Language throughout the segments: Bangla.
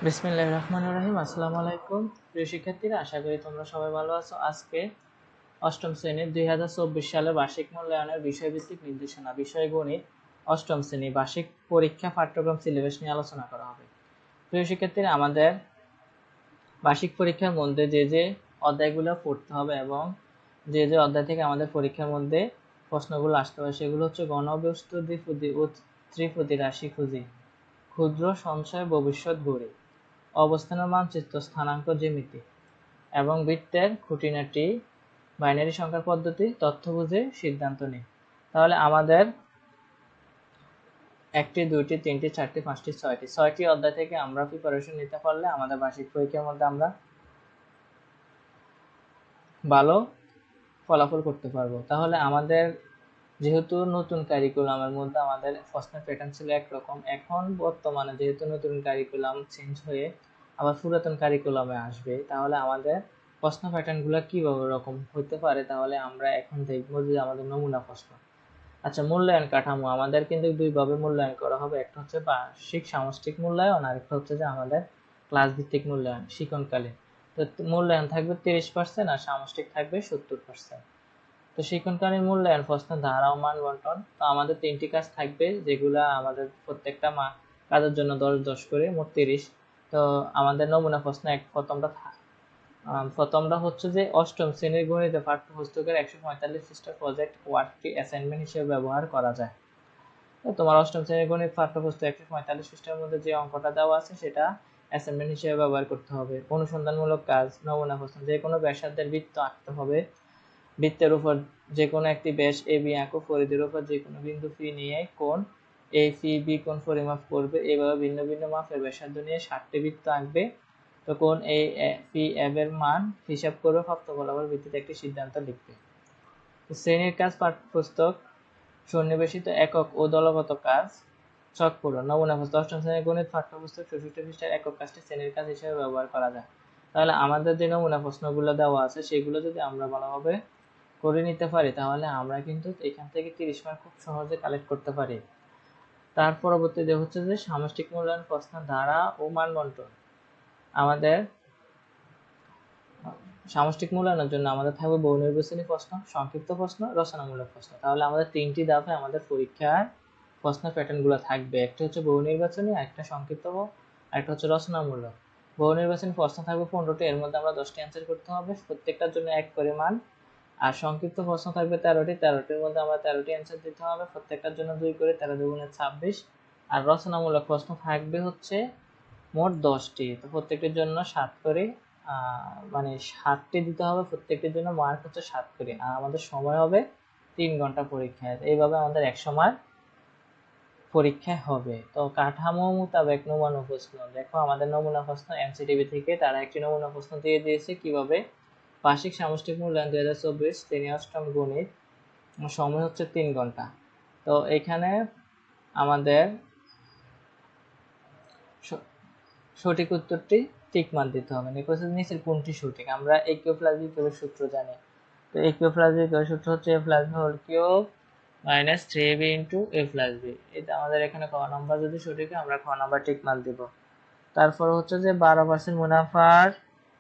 বিসমিল্লাহির রহমানির রহিম। আসসালামু আলাইকুম প্রিয় শিক্ষার্থীরা, আশা করি তোমরা সবাই ভালো আছো। আজকে অষ্টম শ্রেণীর 2024 সালের বার্ষিক মূল্যায়নের বিষয়ভিত্তিক নির্দেশনা, বিষয় গণিত, অষ্টম শ্রেণী বার্ষিক পরীক্ষা পাঠ্যক্রম সিলেবাস নিয়ে আলোচনা করা হবে। প্রিয় শিক্ষার্থীরা, আমাদের বার্ষিক পরীক্ষার মধ্যে যে যে অধ্যায়গুলো পড়তে হবে এবং যে যে অধ্যায় থেকে আমাদের পরীক্ষার মধ্যে প্রশ্নগুলো আসতে হবে সেগুলো হচ্ছে গণবস্তু দ্বিপদী ও ত্রিপদী রাশি খুঁজি, ক্ষুদ্র সঞ্চয় ভবিষ্যৎ গড়ি, অবস্থানের মানচিত্র, স্থানাঙ্ক জ্যামিতি এবং বৃত্তের খুঁটিনাটি, বাইনারি সংখ্যার পদ্ধতি, তথ্য বুঝে সিদ্ধান্ত নিই। তাহলে আমাদের একটি, দুইটি, তিনটি, চারটি, পাঁচটি, ছয়টি অধ্যায় থেকে আমরা প্রিপারেশন নিতে পারলে আমাদের বার্ষিক পরীক্ষার মধ্যে আমরা ভালো ফলাফল করতে পারবো। তাহলে আমাদের যেহেতু নতুন কারিকুলামের মধ্যে আমাদের প্রশ্নের প্যাটার্ন ছিল একরকম, এখন বর্তমানে যেহেতু নতুন কারিকুলাম চেঞ্জ হয়ে আবার পুরাতন কারিকুলামে আসবে, তাহলে আমাদের প্রশ্ন প্যাটার্নগুলো কিভাবে রকম হতে পারে, তাহলে আমরা এখন দেখবো যে আমাদের নমুনা প্রশ্ন। আচ্ছা, মূল্যায়ন কাঠামো আমাদের কিন্তু দুইভাবে মূল্যায়ন করা হবে। একটা হচ্ছে বার্ষিক সামষ্টিক মূল্যায়ন, আর একটা হচ্ছে যে আমাদের ক্লাস ভিত্তিক মূল্যায়ন শিক্ষণকালীন। তো মূল্যায়ন থাকবে 30% আর সামষ্টিক থাকবে 70%। তো শিক্ষণকালীন মূল্যায়ন প্রশ্নের ধারা ও মান বন্টন। তো আমাদের 3টি কাজ থাকবে, যেগুলা আমাদের প্রত্যেকটা কাজের জন্য 10 করে, মোট 30। তো আমাদের নমুনা প্রশ্ন প্রথমটা হচ্ছে যে অষ্টম শ্রেণীর গণিত পাঠ্যপুস্তকের 145 পৃষ্ঠা প্রজেক্ট ওয়ার্কটি অ্যাসাইনমেন্ট হিসেবে ব্যবহার করা যায়। তো তোমার অষ্টম শ্রেণীর গণিত পাঠ্যপুস্তক 145 পৃষ্ঠার মধ্যে যে অঙ্কটা দেওয়া আছে সেটা অ্যাসাইনমেন্ট হিসেবে ব্যবহার করতে হবে। অনুসন্ধানমূলক কাজ, নমুনা প্রশ্ন, যে কোনো ব্যাসার্ধের বৃত্ত আঁকতে হবে। বৃত্তের উপর যে কোনো একটি ব্যাস এ বি আঁকো, পরিধির উপর যে কোনো বিন্দু পি নিয়ে কোণ এ সি বি কোণ পরিমাপ করবে। এভাবে ভিন্ন ভিন্ন মাপের ব্যাসার্ধ নিয়ে 60টি বৃত্ত আঁকবে। তো কোণ এ পি এফ এর মান হিসাব করে প্রাপ্ত ফলাফলের ভিত্তিতে একটি সিদ্ধান্ত লিখবে। শ্রেণীর কাজ, পাঠ্যপুস্তক সন্নিবেশিত একক ও দলগত কাজ, ছক পূরণ, নমুনা প্রশ্ন। অষ্টম শ্রেণীর গণিত পাঠ্যপুস্তক 64 পৃষ্ঠার একক কাজটি শ্রেণীর কাজ হিসেবে ব্যবহার করা যায়। তাহলে আমাদের যে নমুনা প্রশ্নগুলো দেওয়া আছে সেগুলো যদি আমরা ভালোভাবে করে নিতে পারি, তাহলে আমরা কিন্তু এখান থেকে 30 মার্ক খুব সহজে কালেক্ট করতে পারি। তার পরবর্তীতে হচ্ছে যে সামষ্টিক মূল্যায়ন প্রশ্নের ধারা ও মান বন্টন। আমাদের সামষ্টিক মূল্যায়নের জন্য আমাদের থাকবে বহু নির্বাচনী প্রশ্ন, সংক্ষিপ্ত প্রশ্ন, রচনামূলক প্রশ্ন। তাহলে আমাদের 3টি ধাপে আমাদের পরীক্ষার প্রশ্ন প্যাটার্নগুলো থাকবে। একটা হচ্ছে বহু নির্বাচনী, একটা সংক্ষিপ্ত, একটা হচ্ছে রচনামূলক। বহু নির্বাচনী প্রশ্ন থাকবে 15টি, এর মধ্যে আমরা 10টি অ্যান্সার করতে হবে, প্রত্যেকটার জন্য 1 করে মান। আর সংক্ষিপ্ত প্রশ্ন থাকবে 13টি, 13টির মধ্যে আমরা 13টি অ্যান্সার দিতে হবে, প্রত্যেকটার জন্য 2 করে, 13 দুগুণে 26। আর রচনামূলক প্রশ্ন থাকবে হচ্ছে মোট 10টি, তো প্রত্যেকটির জন্য 7 করে, মানে 7টি দিতে হবে, প্রত্যেকটির জন্য মার্ক হচ্ছে 7 করে। আর আমাদের সময় হবে 3 ঘন্টা পরীক্ষায়। এইভাবে আমাদের 100 মার্ক পরীক্ষায় হবে। তো কাঠামো মোতাবেক নমুনা প্রশ্ন দেখো, আমাদের নমুনা প্রশ্ন এমসিটিভি থেকে তারা একটি নমুনা প্রশ্ন দিয়ে দিয়েছে কিভাবে বার্ষিক সামষ্টিক মূল্যায়ন 2024 শ্রেণী অষ্টম গণিত, সময় হচ্ছে 3 ঘন্টা। তো এখানে আমাদের সঠিক উত্তরটি টিক মার্ক দিতে হবে। নিচের কোনটি সঠিক? আমরা a কিউব প্লাস b কিউবের সূত্র জানি। তো a কিউব প্লাস b কিউবের সূত্র হচ্ছে a plus b whole cube minus 3ab into a plus b। এটা আমাদের এখানে ক নাম্বার যদি সঠিক হয় আমরা খ নাম্বার টিক মার্ক দিব। তারপর হচ্ছে যে 12% মুনাফার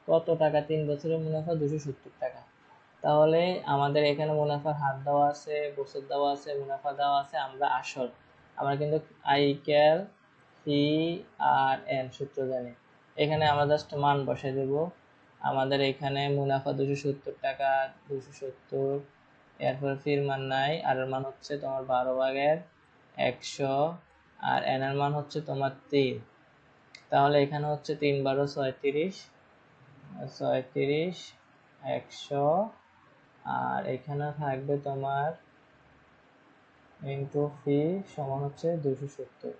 কত টাকা? 3 বছরের মুনাফা 270 টাকা। তাহলে আমাদের এখানে মুনাফার হার দেওয়া আছে, বছর দেওয়া আছে, মুনাফা দেওয়া আছে, আমরা আসল, আমরা কিন্তু আই ক্যাল সি আর এন সূত্র জানি। এখানে আমরা জাস্ট মান বসাই দেব। আমাদের এখানে মুনাফা 270 টাকা, 270, এরপর ফির মান নাই, আর এর মান হচ্ছে তোমার 12/100, আর এন এর মান হচ্ছে তোমার 3। তাহলে এখানে হচ্ছে 3 12 36, 100, আর এখানে থাকবে তোমার ইন্টু ফি সমান হচ্ছে 270।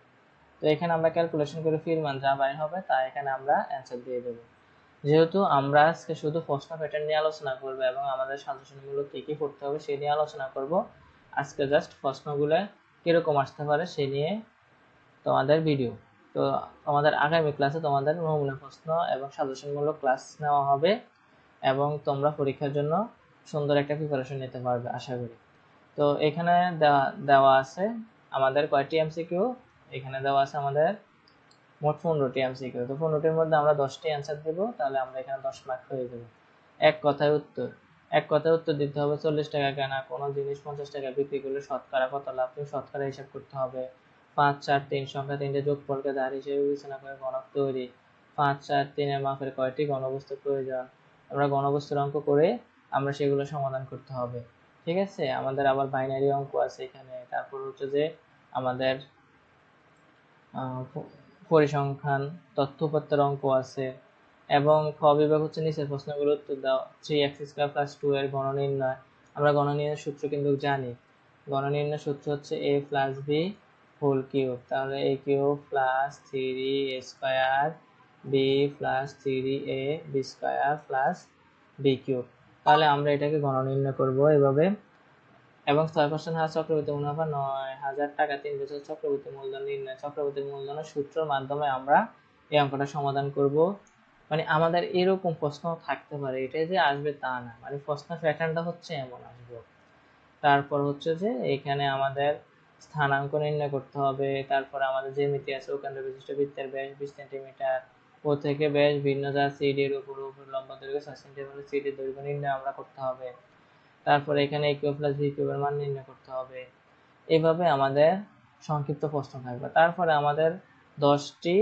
তো এখানে আমরা ক্যালকুলেশন করে ফির মান যা বাইর হবে তা এখানে আমরা অ্যান্সার দিয়ে দেবো। যেহেতু আমরা আজকে শুধু প্রশ্ন প্যাটার্ন নিয়ে আলোচনা করবো এবং আমাদের সাজেশনগুলো কী কী পড়তে হবে সে নিয়ে আলোচনা করব, আজকে জাস্ট প্রশ্নগুলো কীরকম আসতে পারে সে নিয়ে তোমাদের ভিডিও। তো আমাদের আগামী ক্লাসে তোমাদের নমুনা প্রশ্ন এবং সাজেশনমূলক ক্লাস নেওয়া হবে এবং তোমরা পরীক্ষার জন্য সুন্দর একটা প্রিপারেশন নিতে পারবে আশা করি। তো এখানে দেওয়া আছে আমাদের কয়টি এমসিকিউ? এখানে দেওয়া আছে আমাদের মোট 15টি এমসিকিউ। তো 15টির মধ্যে আমরা 10টি অ্যান্সার দেবো, তাহলে আমরা এখানে 10 মার্ক হয়ে যাবে। এক কথায় উত্তর, এক কথায় উত্তর দিতে হবে 40 টাকা কেনা কোনো জিনিস 50 টাকা বিক্রি করলে শতকরা কত লাভ, তুমি শতকরা হিসাব করতে হবে। 5 4 3 সংখ্যা 3টে যোগফলকে ধার হিসেবে বিবেচনা করে ঘনক তৈরি। 5 4 3 এর মাপের কয়টি ঘনবস্তু প্রয়োজন। আমরা ঘনবস্তুর অঙ্ক করে আমরা সেগুলো সমাধান করতে হবে। ঠিক আছে, আমাদের আবার বাইনারি অঙ্ক আছে এখানে, তারপর হচ্ছে যে আমাদের পরিসংখ্যান তথ্য উপাত্তের অঙ্ক আছে, এবং খ বিভাগ হচ্ছে নিচের প্রশ্নগুলোর উত্তর দাও। 3x² + 2 এর ঘন নির্ণয়। আমরা ঘন নির্ণয়ের সূত্র কিন্তু জানি, ঘন নির্ণয়ের সূত্র হচ্ছে a + b হোল কিউব, তাহলে a cube plus 3a² b + 3ab² plus b cube. তাহলে আমরা এটাকে ঘন নির্ণয় করব এভাবে। এবং 6% হার চক্রবৃদ্ধি মুনাফা 9,000 টাকা 3 বছর চক্রবৃদ্ধি মূলধন নির্ণয়। চক্রবৃদ্ধি মূলধনের সূত্রের মাধ্যমে আমরা এই অঙ্কটা সমাধান করব। মানে আমাদের এরকম প্রশ্ন থাকতে পারে, এটাই যে আসবে তা না, মানে প্রশ্ন প্যাটার্নটা হচ্ছে এমন আসবে। তারপর হচ্ছে যে এখানে আমাদের স্থানাঙ্ক নির্ণয় করতে হবে। তারপর আমাদের জ্যামিতি আছে, কেন্দ্র বিশিষ্ট বৃত্তের ব্যাস 20 সেন্টিমিটার, ও থেকে ব্যাস ভিন্ন যা সিডি এর উপর লম্বা দৈর্ঘ্য 6 সেন্টিমিটার, সিডি দৈর্ঘ্য নির্ণয় আমরা করতে হবে। তারপরে এখানে a কিউব প্লাস b কিউবের মান নির্ণয় করতে হবে। এইভাবে আমাদের সংক্ষিপ্ত প্রশ্ন থাকবে। তারপরে আমাদের 10টি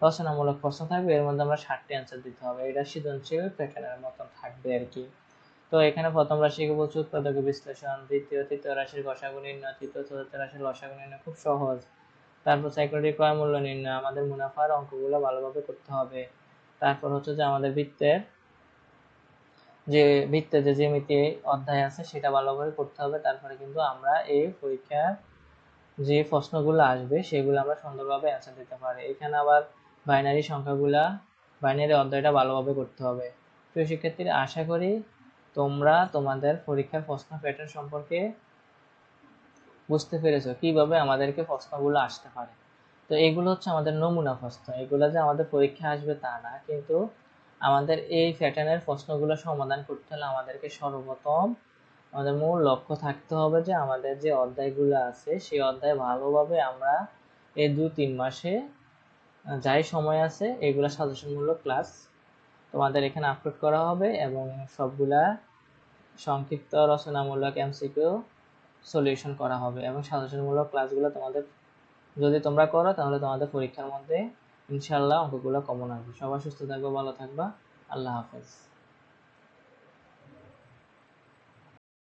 রচনামূলক প্রশ্ন থাকবে, এর মধ্যে আমরা 60টি অ্যান্সার দিতে হবে। এটা সৃজনশীল প্যাটার্নের মতন থাকবে আর কি। তো এখানে প্রথম রাশিকে বলছে উৎপাদকের বিশ্লেষণ, দ্বিতীয় তৃতীয় রাশির গসাগু নির্ণয়, তৃতীয় চতুর্থ রাশির লসাগু নির্ণয়, খুব সহজ। তারপর সাইক্লোটিক ক্রয় মূল্য নির্ণয়, আমাদের মুনাফার অঙ্কগুলো ভালোভাবে করতে হবে। তারপর হচ্ছে যে আমাদের বৃত্তের যে জ্যামিতি অধ্যায় আছে সেটা ভালোভাবে করতে হবে। তারপরে কিন্তু আমরা এই পরীক্ষার যে প্রশ্নগুলো আসবে সেগুলো আমরা সুন্দরভাবে অ্যান্সার দিতে পারি। এখানে আবার বাইনারি অধ্যায়টা ভালোভাবে করতে হবে। প্রিয় শিক্ষার্থীরা, আশা করি তোমরা তোমাদের পরীক্ষার প্রশ্ন প্যাটার্ন সম্পর্কে বুঝতে পেরেছো, কিভাবে আমাদেরকে প্রশ্নগুলো আসতে পারে। তো এগুলো হচ্ছে আমাদের নমুনা প্রশ্ন, এগুলো যে আমাদের পরীক্ষা আসবে তা না, কিন্তু আমাদের এই প্যাটার্নের প্রশ্নগুলো সমাধান করতে হলে আমাদেরকে সর্বপ্রথম আমাদের মূল লক্ষ্য থাকতে হবে যে আমাদের যে অধ্যায়গুলো আছে সেই অধ্যায় ভালোভাবে আমরা এই 2-3 মাসে যাই সময় আছে এগুলা সাজেশনমূলক ক্লাস তোমাদের এখানে আপলোড করা হবে, এবং সবগুলা সংক্ষিপ্ত রচনামূলক এমসিকিউ সলিউশন করা হবে, এবং সাজেশনমূলক ক্লাসগুলো তোমাদের যদি তোমরা করো তাহলে তোমাদের পরীক্ষার মধ্যে ইনশাআল্লাহ অঙ্কগুলো কমন আসবে। সবাই সুস্থ থাকবে, ভালো থাকবা, আল্লাহ হাফেজ।